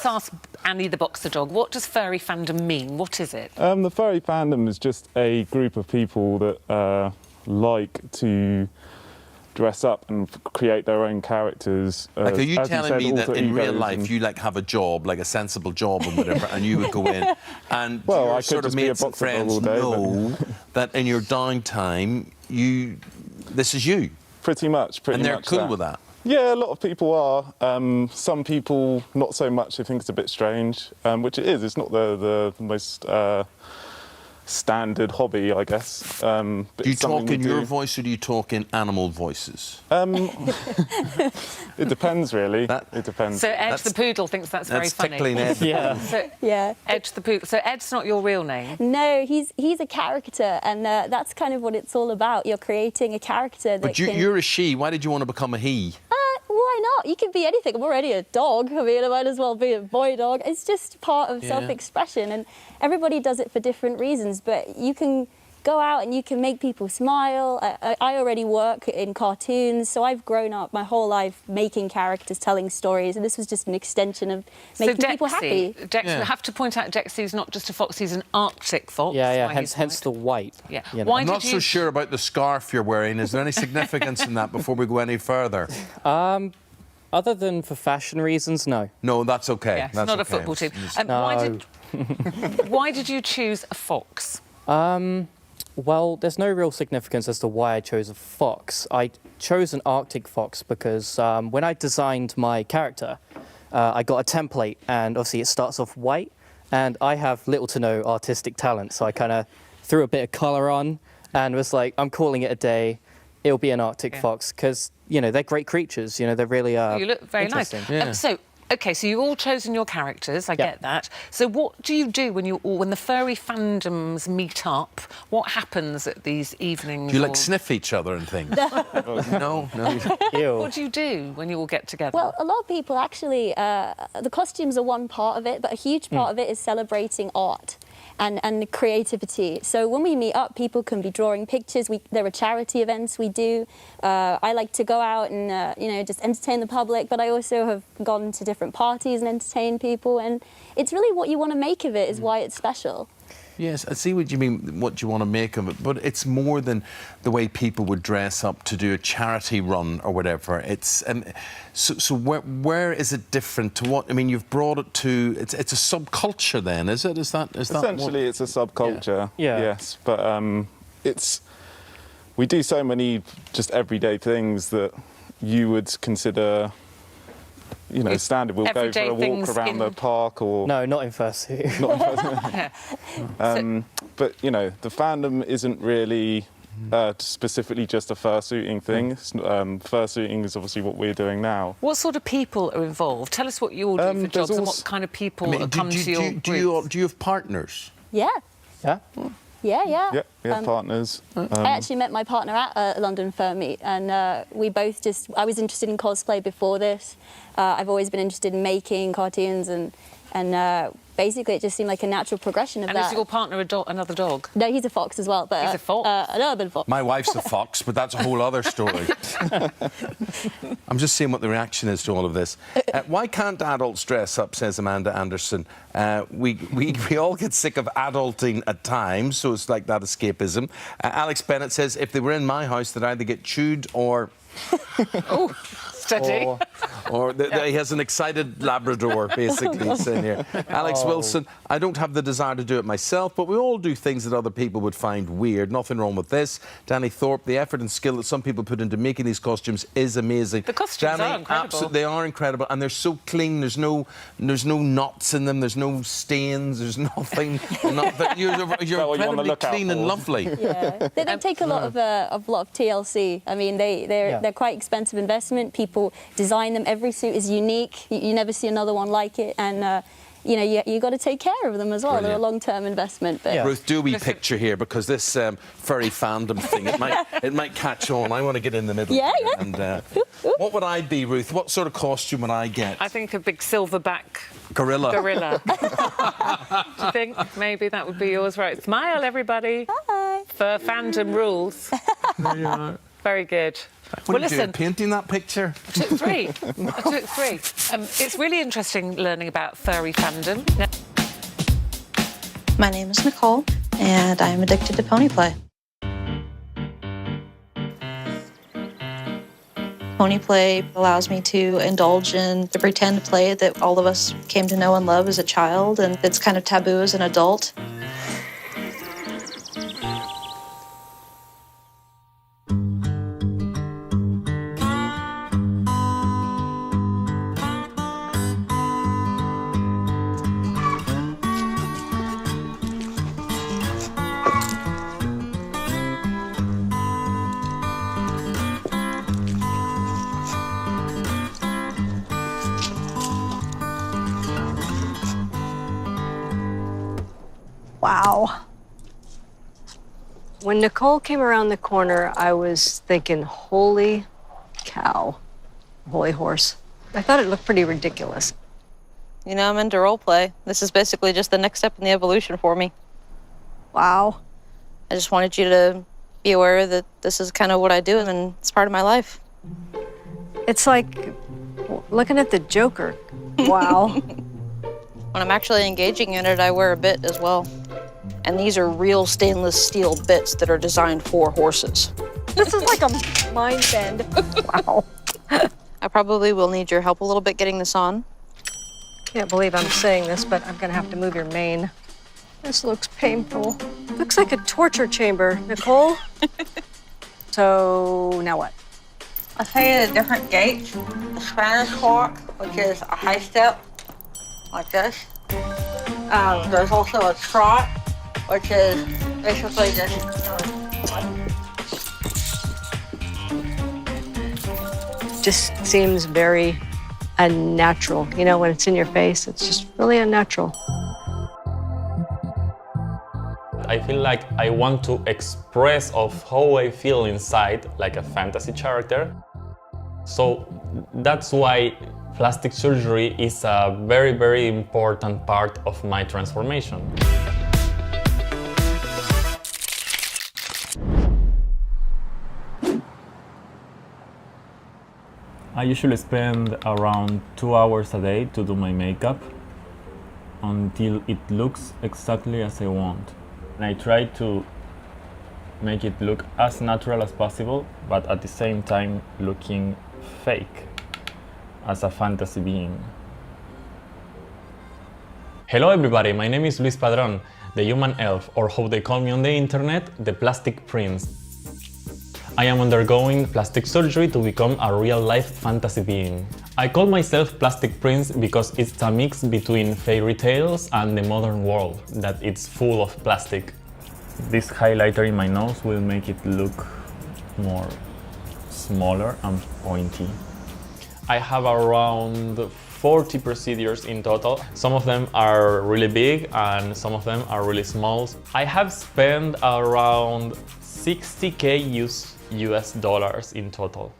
ask Annie the boxer dog, what does furry fandom mean? What is it? The furry fandom is just a group of people that like to dress up and create their own characters. Like, are you telling me that in real life you like have a job, like a sensible job or whatever, and you would go in and well, your sort of mates and friends know that in your downtime this is you? Pretty much. And they're cool with that? Yeah, a lot of people are. Some people not so much. They think it's a bit strange, which it is. It's not the most standard hobby, I guess. Do you talk in your voice or do you talk in animal voices? It depends, really. It depends. So Edge the poodle thinks that's very funny. Tickling Ed. Yeah. Edge the poodle. So Ed's not your real name? No, he's a character, and that's kind of what it's all about. You're creating a character that But you're a she. Why did you want to become a he? Why not? You can be anything. I'm already a dog. I mean, I might as well be a boy dog. It's just part of self-expression, and everybody does it for different reasons, but you can go out and you can make people smile. I already work in cartoons, so I've grown up my whole life making characters, telling stories, and this was just an extension of making people happy. We have to point out Dexy's not just a fox, he's an Arctic fox. Yeah, hence the white. Yeah. You know. I'm not so sure about the scarf you're wearing. Is there any significance in that before we go any further? Other than for fashion reasons, no. No, that's okay. Yeah, that's not okay. a football team. No. Why did you choose a fox? Well, there's no real significance as to why I chose a fox. I chose an Arctic fox because when I designed my character, I got a template, and obviously it starts off white, and I have little to no artistic talent, so I kind of threw a bit of colour on and was like, I'm calling it a day. It'll be an Arctic fox because, you know, they're great creatures. You know, they really are. You look very nice. Yeah. Okay, so you've all chosen your characters, I get that. So what do you do when the furry fandoms meet up? What happens at these evenings? Do you, like, sniff each other and things? No. Ew. What do you do when you all get together? Well, a lot of people actually, the costumes are one part of it, but a huge part of it is celebrating art and creativity. So when we meet up, people can be drawing pictures. There are charity events we do. I like to go out and just entertain the public, but I also have gone to different parties and entertained people, and it's really what you want to make of it is why it's special. Yes, I see what you mean, what you want to make of it, but it's more than the way people would dress up to do a charity run or whatever. It's so where is it different to what? I mean, you've brought it to it's a subculture then, is it? Is that essentially it's a subculture? Yeah. Yes, but we do so many just everyday things that you would consider, you know, standard. We'll go for a walk around the park or... No, not in fursuit. Not in fursuit. But, you know, the fandom isn't really specifically just a fursuiting thing. Fursuiting is obviously what we're doing now. What sort of people are involved? Tell us what you all do for jobs and what kind of people come to your group. Do you have partners? Yeah. Yeah? Yeah. Yeah, we have partners. I actually met my partner at London Fur Meet, and we both I was interested in cosplay before this. I've always been interested in making cartoons, and basically it just seemed like a natural progression of that. And is your partner another dog? No, he's a fox as well. But, he's a fox? An urban fox. My wife's a fox, but that's a whole other story. I'm just seeing what the reaction is to all of this. Why can't adults dress up, says Amanda Anderson. We all get sick of adulting at times, so it's like that escapism. Alex Bennett says, if they were in my house, they'd either get chewed or... Oh, steady. Or he has an excited Labrador, basically, saying here. Alex Wilson, I don't have the desire to do it myself, but we all do things that other people would find weird. Nothing wrong with this. Danny Thorpe, the effort and skill that some people put into making these costumes is amazing. The costumes are incredible. Absolutely, they are incredible, and they're so clean. There's no knots in them. There's no stains. There's nothing. You're incredibly clean and lovely. Yeah, they take a lot of TLC. I mean, they're quite expensive investment. People design them. Every suit is unique. You never see another one like it, and you got to take care of them as well. Brilliant. They're a long-term investment. But Ruth, do we picture here, because this furry fandom thing, it might catch on. I want to get in the middle. Yeah. And what would I be, Ruth? What sort of costume would I get? I think a big silverback gorilla. Do you think maybe that would be yours? Right. Smile, everybody. Hi. Fur fandom rules. There you are. Very good. What did you do, painting that picture? I took three. I took three. It's really interesting learning about furry fandom. My name is Nicole, and I'm addicted to pony play. Pony play allows me to indulge in the pretend play that all of us came to know and love as a child, and it's kind of taboo as an adult. Wow. When Nicole came around the corner, I was thinking, holy cow, holy horse. I thought it looked pretty ridiculous. You know, I'm into role play. This is basically just the next step in the evolution for me. Wow. I just wanted you to be aware that this is kind of what I do, and it's part of my life. It's like looking at the Joker. Wow. When I'm actually engaging in it, I wear a bit as well. And these are real stainless steel bits that are designed for horses. This is like a mind bend. Wow. I probably will need your help a little bit getting this on. Can't believe I'm saying this, but I'm gonna have to move your mane. This looks painful. Looks like a torture chamber, Nicole. So now what? I'll tell you the different gaits. The Spanish fork, which is a high step, like this. There's also a trot, which is basically just Just seems very unnatural. You know, when it's in your face, it's just really unnatural. I feel like I want to express of how I feel inside, like a fantasy character. So that's why plastic surgery is a very, very important part of my transformation. I usually spend around 2 hours a day to do my makeup until it looks exactly as I want. And I try to make it look as natural as possible, but at the same time looking fake, as a fantasy being. Hello everybody, my name is Luis Padrón, the human elf, or how they call me on the internet, the Plastic Prince. I am undergoing plastic surgery to become a real-life fantasy being. I call myself Plastic Prince because it's a mix between fairy tales and the modern world, that it's full of plastic. This highlighter in my nose will make it look more smaller and pointy. I have around 40 procedures in total. Some of them are really big and some of them are really small. I have spent around $60,000 US in total.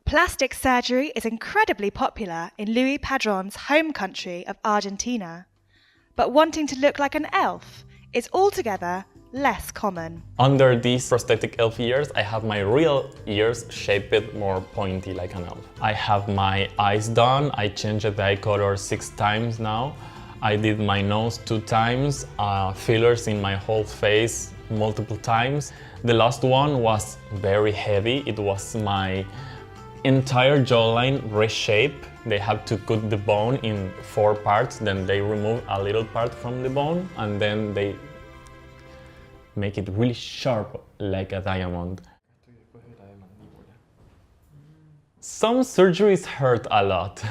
Plastic surgery is incredibly popular in Luis Padrón's home country of Argentina, but wanting to look like an elf is altogether less common. Under these prosthetic elf ears, I have my real ears shaped more pointy like an elf. I have my eyes done. I changed the eye color 6 times now. I did my nose 2 times, fillers in my whole face multiple times. The last one was very heavy. It was my entire jawline reshaped. They had to cut the bone in 4 parts, then they remove a little part from the bone, and then they make it really sharp like a diamond. Some surgeries hurt a lot.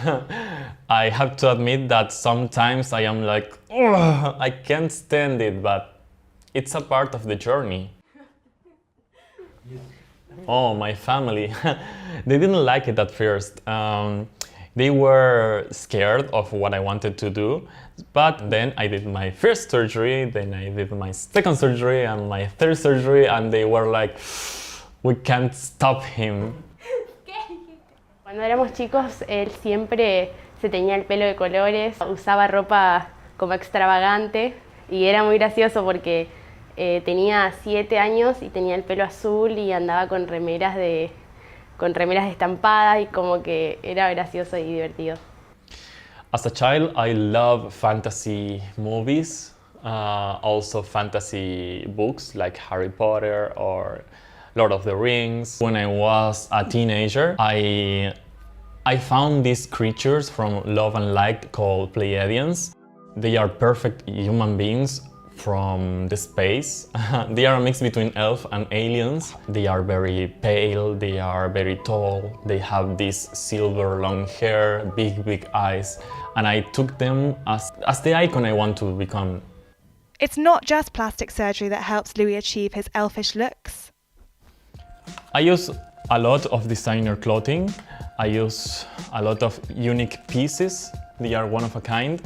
I have to admit that sometimes I am like, I can't stand it, but it's a part of the journey. Oh, my family. They didn't like it at first. They were scared of what I wanted to do, but then I did my first surgery, then I did my second surgery and my third surgery, and they were like, we can't stop him. Cuando éramos chicos, él siempre se teñía el pelo de colores, usaba ropa como extravagante y era muy gracioso porque tenía 7 años y tenía el pelo azul y andaba con remeras estampadas y como que era gracioso y divertido. As a child, I love fantasy movies, also fantasy books like Harry Potter or Lord of the Rings. When I was a teenager, I found these creatures from Love and Light called Pleiadians. They are perfect human beings from the space. They are a mix between elf and aliens. They are very pale, they are very tall, they have this silver long hair, big eyes, and I took them as the icon I want to become. It's not just plastic surgery that helps Louis achieve his elfish looks. I use a lot of designer clothing. I use a lot of unique pieces. They are one of a kind.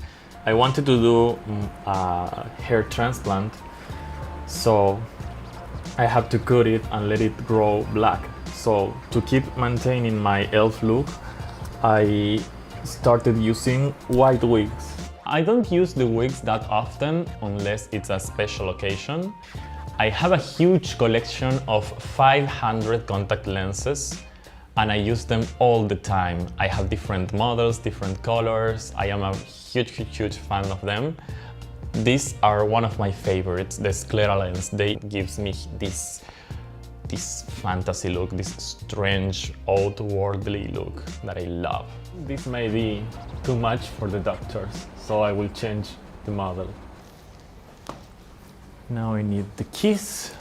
I wanted to do a hair transplant, so I have to cut it and let it grow black. So to keep maintaining my elf look, I started using white wigs. I don't use the wigs that often unless it's a special occasion. I have a huge collection of 500 contact lenses and I use them all the time. I have different models, different colors. I am a huge fan of them. These are one of my favorites, the sclera lens. They gives me this fantasy look, this strange, outworldly look that I love. This may be too much for the doctors, so I will change the model. Now I need the kiss,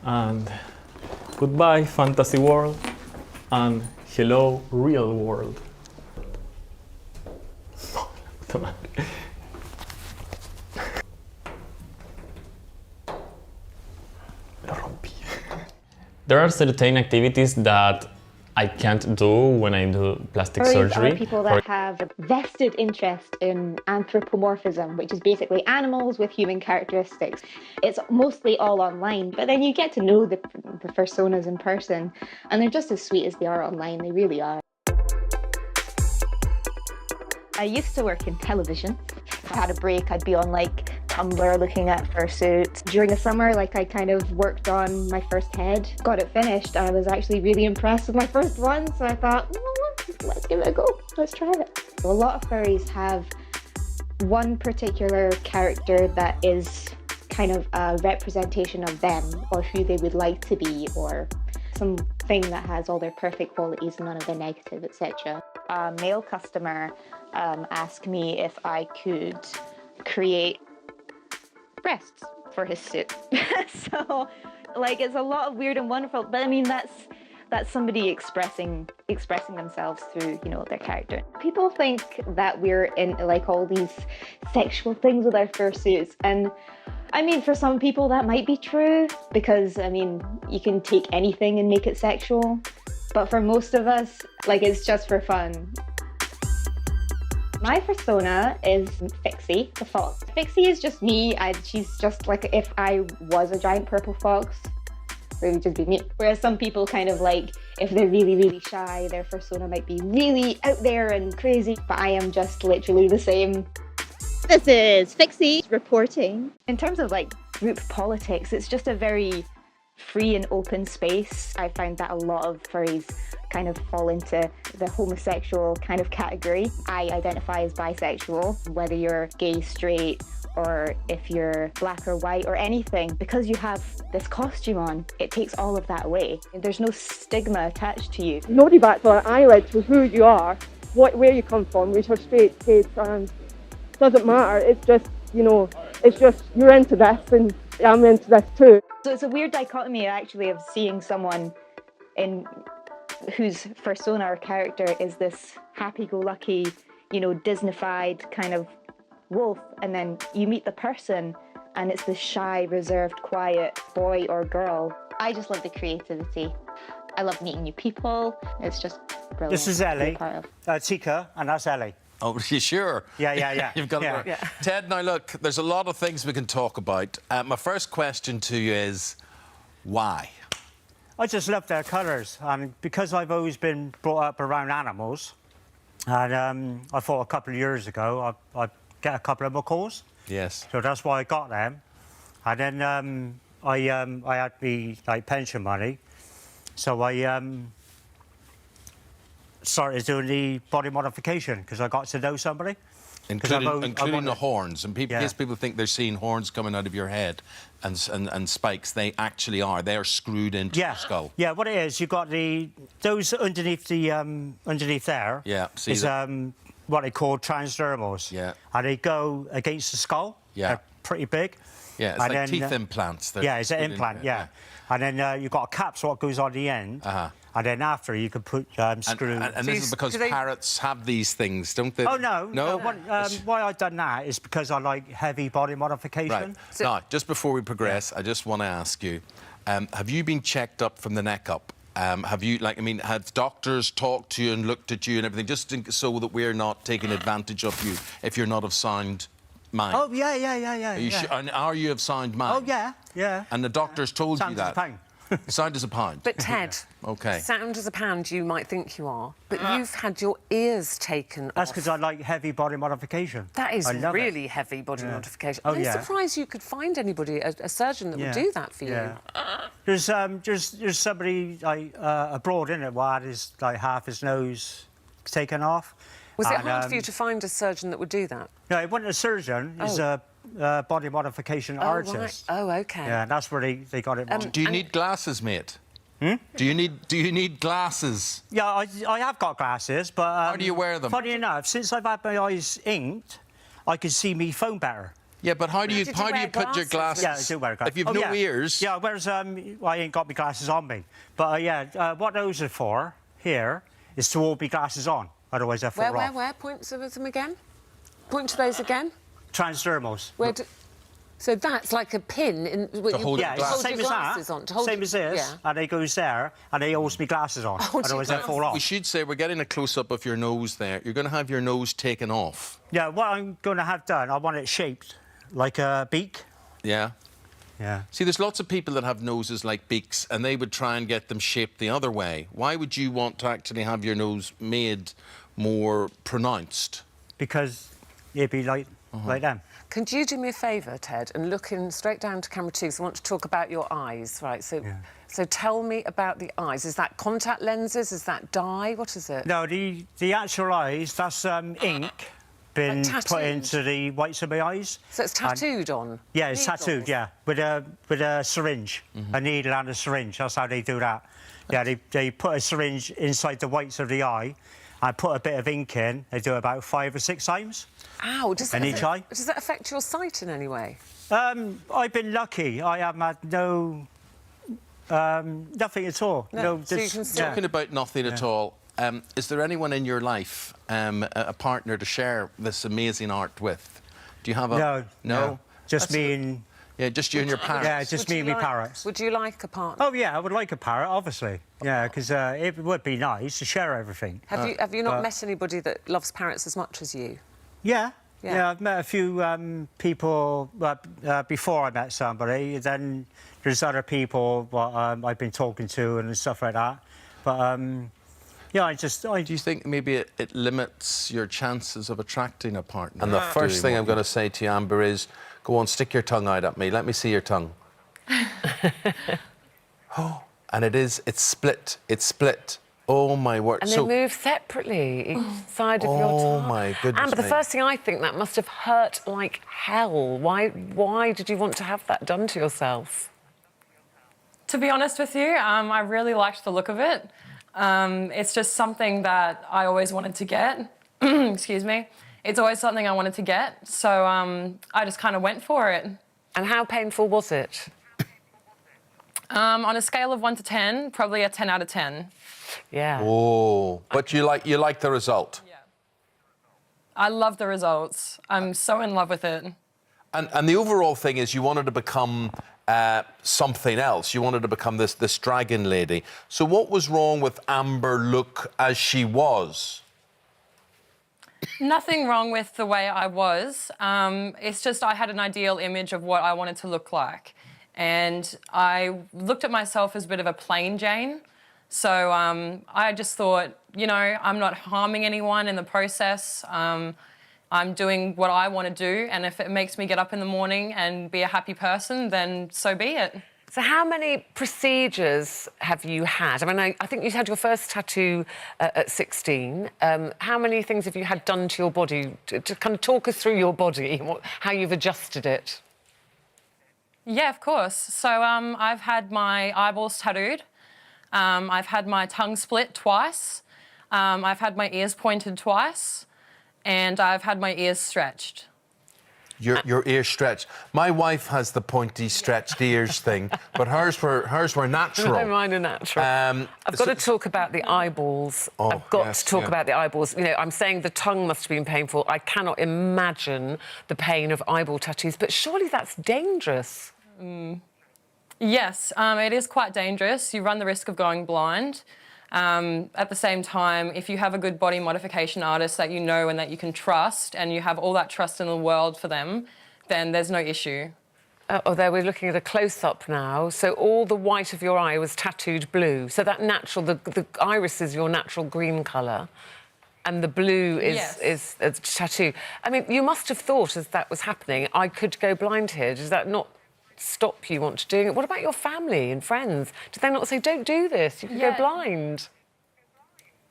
and goodbye fantasy world, and hello real world. There are certain activities that I can't do when I do plastic surgery. Are people that have a vested interest in anthropomorphism, which is basically animals with human characteristics. It's mostly all online, but then you get to know the personas in person, and they're just as sweet as they are online. They really are. I used to work in television. If I had a break, I'd be on like Tumblr looking at fursuits. During the summer, I kind of worked on my first head, got it finished. I was actually really impressed with my first one, so I thought, let's give it a go. Let's try it. A lot of furries have one particular character that is kind of a representation of them or who they would like to be, or something that has all their perfect qualities and none of the negative, etc. A male customer asked me if I could create breasts for his suit. So it's a lot of weird and wonderful, but I mean that's somebody expressing themselves through their character. People think that we're in all these sexual things with our fursuits, and I mean for some people that might be true, because I mean you can take anything and make it sexual, but for most of us it's just for fun. My persona is Fixie, the fox. Fixie is just me. She's just like if I was a giant purple fox, it would just be me. Whereas some people kind of if they're really shy, their persona might be really out there and crazy, but I am just literally the same. This is Fixie reporting. In terms of group politics, it's just a very free and open space. I find that a lot of furries kind of fall into the homosexual kind of category. I identify as bisexual, whether you're gay, straight, or if you're black or white or anything. Because you have this costume on, it takes all of that away. There's no stigma attached to you. Nobody bats an eyelid to who you are, where you come from, which are straight, gays, trans. Doesn't matter. It's just, it's just you're into this and I'm into this too. So it's a weird dichotomy actually of seeing someone in whose persona or character is this happy-go-lucky, Disneyfied kind of wolf, and then you meet the person and it's this shy, reserved, quiet boy or girl. I just love the creativity. I love meeting new people. It's just brilliant. This is Ellie, Tika, and that's Ellie. Oh, you sure? Yeah. You've got it. Yeah. Ted, now look, there's a lot of things we can talk about. My first question to you is, why? I just love their colours. Because I've always been brought up around animals, and I thought a couple of years ago I'd get a couple of macaws. Yes. So that's why I got them. And then I had me like pension money, so I started doing the body modification because I got to know somebody. Including the horns, and people, in case people think they're seeing horns coming out of your head and spikes, they actually are. They are screwed into your skull. Yeah, what it is, you've got those underneath the underneath there. Yeah, see is what they call transdermals. Yeah, and they go against the skull. Yeah, they're pretty big. Yeah, it's like teeth implants. Yeah, it's an implant. Yeah. And then you've got a capsule that goes on the end. And then after you can put screws. And this is because parrots have these things, don't they? Oh no, no. Why I've done that is because I like heavy body modification. Right. So, now, just before we progress, I just want to ask you: have you been checked up from the neck up? Have you, have doctors talked to you and looked at you and everything, just so that we're not taking advantage of you if you're not of sound mind? Oh yeah. And are you of sound mind? Oh yeah. And the doctors told you that. Sound as a pound. Sound as a pound. But Ted, okay. Sound as a pound you might think you are, but you've had your ears taken off. That's because I like heavy body modification. That is really heavy body modification. Oh, I'm surprised you could find anybody, a surgeon that would do that for you. There's somebody like abroad in it, had his half his nose taken off. Was it hard for you to find a surgeon that would do that? No, it wasn't a surgeon. He's a body modification artist. Right. Oh, OK. Yeah, that's where they got it wrong. Do you need glasses, mate? Do you need glasses? Yeah, I have got glasses, but... how do you wear them? Funny enough, since I've had my eyes inked, I can see me phone better. Yeah, but how do you put your glasses? Yeah, I do wear glasses. If you've no ears... Yeah, whereas I ain't got my glasses on me. But, what those are for, here, is to all be glasses on. Otherwise, they'll fall off. Where? Point to them again. Point to those again. Transdermals. So that's like a pin in to hold your glasses on. Same as this, and it goes there, and they always be glasses on. Otherwise, they fall off. We should say we're getting a close-up of your nose there. You're going to have your nose taken off. Yeah, what I'm going to have done, I want it shaped like a beak. Yeah. Yeah. See, there's lots of people that have noses like beaks, and they would try and get them shaped the other way. Why would you want to actually have your nose made more pronounced? Because it'd be like them. Could you do me a favour, Ted, and look in straight down to camera 2, so I want to talk about your eyes, right? So tell me about the eyes. Is that contact lenses? Is that dye? What is it? No, the actual eyes, that's ink been put into the whites of my eyes. So it's tattooed on? Yeah, it's tattooed, yeah, with a syringe, a needle and a syringe. That's how they do that. Yeah, they put a syringe inside the whites of the eye and put a bit of ink in. They do it about 5 or 6 times. Ow, does that affect your sight in any way? I've been lucky. I have had nothing at all. Talking about nothing at all, is there anyone in your life, a partner to share this amazing art with? Do you have a... No. Just me and... Yeah, just you and your parrots. Yeah, just me and my parrots. Would you like a partner? Oh, yeah, I would like a parrot, obviously. Yeah, because it would be nice to share everything. Have you not met anybody that loves parrots as much as you? Yeah, I've met a few people before I met somebody. Then there's other people I've been talking to and stuff like that. But, yeah, do you think maybe it limits your chances of attracting a partner? And the first thing I'm going to say to you, Amber, is go on, stick your tongue out at me. Let me see your tongue. Oh, and it's split. It's split. Oh, my word. And they move separately each side of your tongue. Oh, my goodness. Amber, the first thing I think, that must have hurt like hell. Why did you want to have that done to yourself? To be honest with you, I really liked the look of it. It's just something that I always wanted to get. Excuse me. It's always something I wanted to get, so I just kind of went for it. And how painful was it? On a scale of 1 to 10, probably a 10 out of 10. Yeah. Oh, but you like the result? Yeah. I love the results. I'm so in love with it. And the overall thing is you wanted to become something else. You wanted to become this dragon lady. So what was wrong with Amber look as she was? Nothing wrong with the way I was. It's just I had an ideal image of what I wanted to look like. And I looked at myself as a bit of a plain Jane. So I just thought, I'm not harming anyone in the process. I'm I'm doing what I want to do, and if it makes me get up in the morning and be a happy person, then so be it. So how many procedures have you had? I mean, I think you had your first tattoo at 16. How many things have you had done to your body? To kind of talk us through your body, how you've adjusted it. Yeah, of course. So I've had my eyeballs tattooed. I've had my tongue split twice. I've had my ears pointed twice. And I've had my ears stretched. Your ears stretched. My wife has the pointy, stretched ears thing, but hers were natural. No, mine are natural. I've got to talk about the eyeballs. I've got to talk about the eyeballs. You know, I'm saying the tongue must have been painful. I cannot imagine the pain of eyeball tattoos, but surely that's dangerous. Yes, it is quite dangerous. You run the risk of going blind. At the same time, if you have a good body modification artist that you know and that you can trust, and you have all that trust in the world for them, then there's no issue. Oh, there we're looking at a close-up now. So all the white of your eye was tattooed blue. So that natural, the iris is your natural green colour, and the blue is a tattoo. I mean, you must have thought as that was happening, I could go blind here. Does that not stop you want to do it? What about your family and friends? Did they not say, don't do this, you could go blind?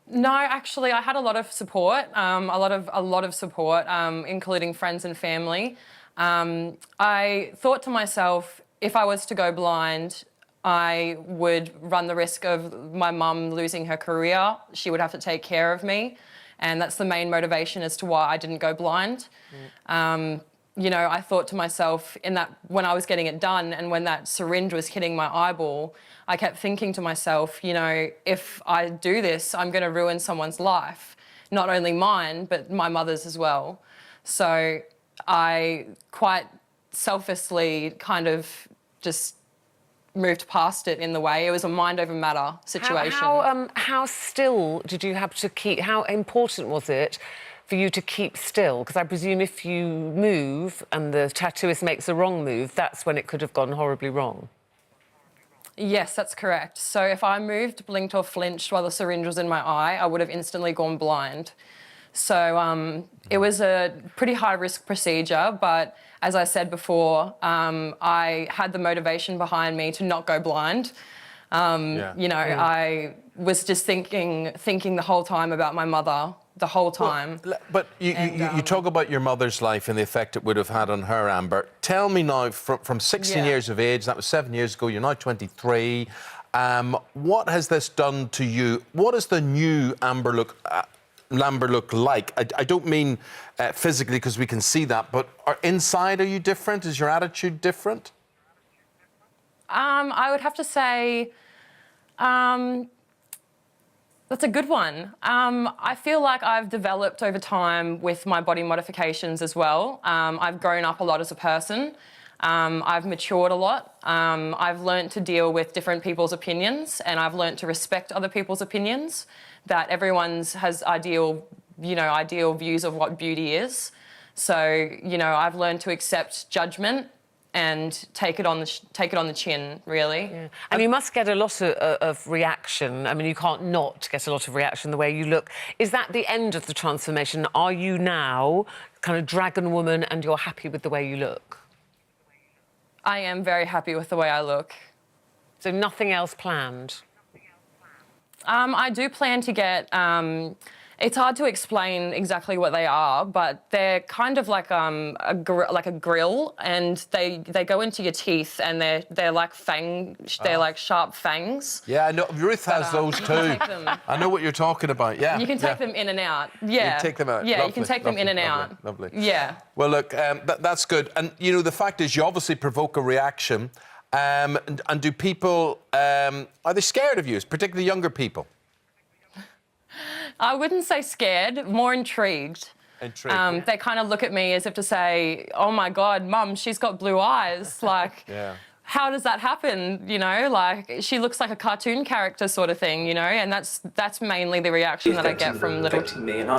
No, actually, I had a lot of support, a lot of support, including friends and family. I thought to myself, if I was to go blind, I would run the risk of my mum losing her career. She would have to take care of me, and that's the main motivation as to why I didn't go blind. You know, I thought to myself when I was getting it done and when that syringe was hitting my eyeball, I kept thinking to myself, you know, if I do this, I'm going to ruin someone's life. Not only mine, but my mother's as well. So I quite selfishly kind of just moved past it in the way. It was a mind over matter situation. How still did you have to keep, how important was it for you to keep still? Because I presume if you move and the tattooist makes a wrong move, that's when it could have gone horribly wrong. Yes, that's correct. So if I moved, blinked or flinched while the syringe was in my eye, I would have instantly gone blind. So it was a pretty high-risk procedure, but as I said before, I had the motivation behind me to not go blind. You know, I was just thinking the whole time about my mother, the whole time. Well, but you talk about your mother's life and the effect it would have had on her, Amber. Tell me now, from 16 years of age, that was 7 years ago, you're now 23, what has this done to you? What does the new Amber look like? I don't mean physically, because we can see that, but inside, are you different? Is your attitude different? I would have to say that's a good one. I feel like I've developed over time with my body modifications as well. I've grown up a lot as a person. I've matured a lot. I've learnt to deal with different people's opinions, and I've learnt to respect other people's opinions, that everyone's has ideal views of what beauty is. So, you know, I've learned to accept judgment and take it on the chin, really. Yeah. And you must get a lot of reaction. I mean, you can't not get a lot of reaction the way you look. Is that the end of the transformation? Are you now kind of dragon woman and you're happy with the way you look? I am very happy with the way I look. So nothing else planned? I do plan to get... it's hard to explain exactly what they are, but they're kind of like a grill, and they go into your teeth, and they're like they're like sharp fangs. Yeah, I know. Ruth has those too. I know what you're talking about. Yeah, you can take them in and out. Yeah, you take them out. Yeah, lovely, you can take them in and out. Lovely. Yeah. Well, look, that's good. And you know, the fact is, you obviously provoke a reaction. And do people are they scared of you, particularly younger people? I wouldn't say scared, more intrigued. Intrigued. They kind of look at me as if to say, "Oh my God, Mum, she's got blue eyes." Like, how does that happen? You know, like she looks like a cartoon character, sort of thing. You know, and that's mainly the reaction that I get from little. Me and